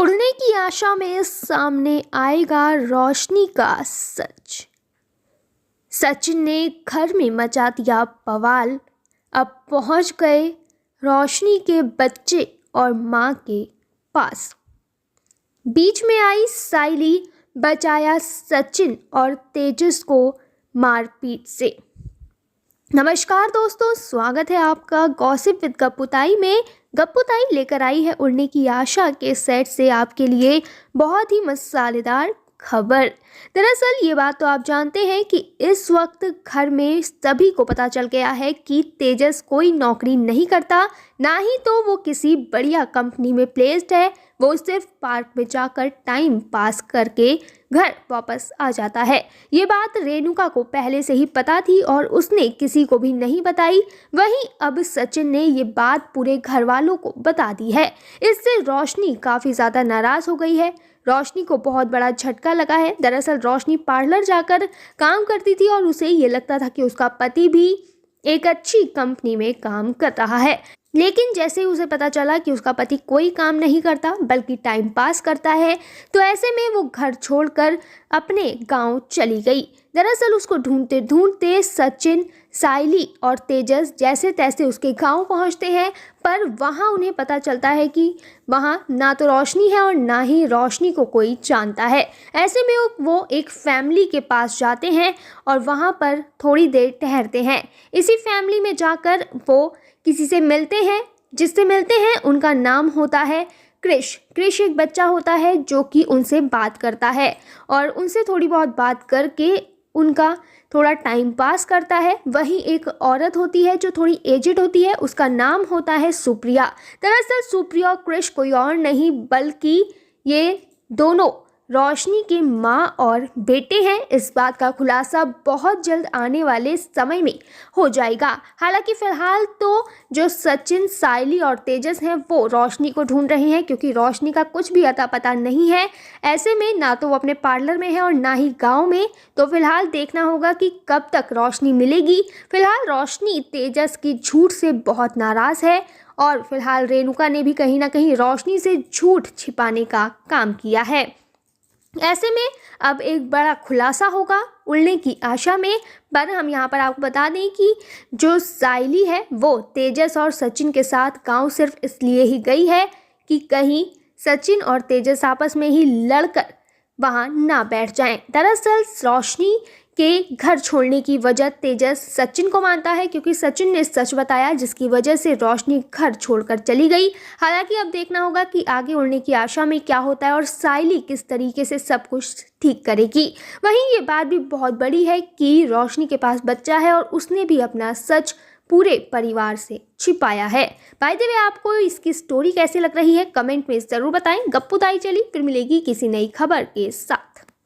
उड़ने की आशा में सामने आएगा रोशनी का सच। सचिन ने घर में मचा दिया बवाल। अब पहुंच गए रोशनी के बच्चे और मां के पास। बीच में आई साइली, बचाया सचिन और तेजस को मारपीट से। नमस्कार दोस्तों, स्वागत है आपका गॉसिप विद गप्पुताई में। गप्पुताई लेकर आई है उड़ने की आशा के सेट से आपके लिए बहुत ही मसालेदार खबर। दरअसल ये बात तो आप जानते हैं कि इस वक्त घर में सभी को पता चल गया है कि तेजस कोई नौकरी नहीं करता, ना ही तो वो किसी बढ़िया कंपनी में प्लेस्ड है। वो सिर्फ पार्क में जाकर टाइम पास करके घर वापस आ जाता है। ये बात रेणुका को पहले से ही पता थी और उसने किसी को भी नहीं बताई। वहीं अब सचिन ने ये बात पूरे घर वालों को बता दी है। इससे रोशनी काफ़ी ज़्यादा नाराज़ हो गई है। रोशनी को बहुत बड़ा झटका लगा है। दरअसल रोशनी पार्लर जाकर काम करती थी और उसे ये लगता था कि उसका पति भी एक अच्छी कंपनी में काम कर रहा है, लेकिन जैसे ही उसे पता चला कि उसका पति कोई काम नहीं करता बल्कि टाइम पास करता है, तो ऐसे में वो घर छोड़कर अपने गांव चली गई। दरअसल उसको ढूंढते ढूंढते सचिन, साइली और तेजस जैसे तैसे उसके गांव पहुंचते हैं, पर वहां उन्हें पता चलता है कि वहां ना तो रोशनी है और ना ही रोशनी को कोई जानता है। ऐसे में वो एक फैमिली के पास जाते हैं और वहां पर थोड़ी देर ठहरते हैं। इसी फैमिली में जाकर वो किसी से मिलते हैं। जिससे मिलते हैं उनका नाम होता है क्रिश। क्रिश एक बच्चा होता है जो कि उनसे बात करता है और उनसे थोड़ी बहुत बात करके उनका थोड़ा टाइम पास करता है। वहीं एक औरत होती है जो थोड़ी एजिड होती है, उसका नाम होता है सुप्रिया। दरअसल सुप्रिया और क्रिश कोई और नहीं बल्कि ये दोनों रोशनी के माँ और बेटे हैं। इस बात का खुलासा बहुत जल्द आने वाले समय में हो जाएगा। हालांकि फिलहाल तो जो सचिन, साइली और तेजस हैं वो रोशनी को ढूंढ रहे हैं, क्योंकि रोशनी का कुछ भी अता पता नहीं है। ऐसे में ना तो वो अपने पार्लर में है और ना ही गांव में। तो फिलहाल देखना होगा कि कब तक रोशनी मिलेगी। फिलहाल रोशनी तेजस की झूठ से बहुत नाराज़ है और फिलहाल रेणुका ने भी कहीं ना कहीं रोशनी से झूठ छिपाने का काम किया है। ऐसे में अब एक बड़ा खुलासा होगा उड़ने की आशा में। पर हम यहाँ पर आपको बता दें कि जो साइली है वो तेजस और सचिन के साथ गांव सिर्फ इसलिए ही गई है कि कहीं सचिन और तेजस आपस में ही लड़कर वहाँ ना बैठ जाएं। दरअसल रोशनी के घर छोड़ने की वजह तेजस सचिन को मानता है, क्योंकि सचिन ने सच बताया, जिसकी वजह से रोशनी घर छोड़कर चली गई। हालांकि अब देखना होगा कि आगे उड़ने की आशा में क्या होता है और साइली किस तरीके से सब कुछ ठीक करेगी। वहीं ये बात भी बहुत बड़ी है कि रोशनी के पास बच्चा है और उसने भी अपना सच पूरे परिवार से छिपाया है। बाय द वे, आपको इसकी स्टोरी कैसे लग रही है कमेंट में ज़रूर बताएं। गप्पुताई चली, फिर मिलेगी किसी नई खबर के साथ।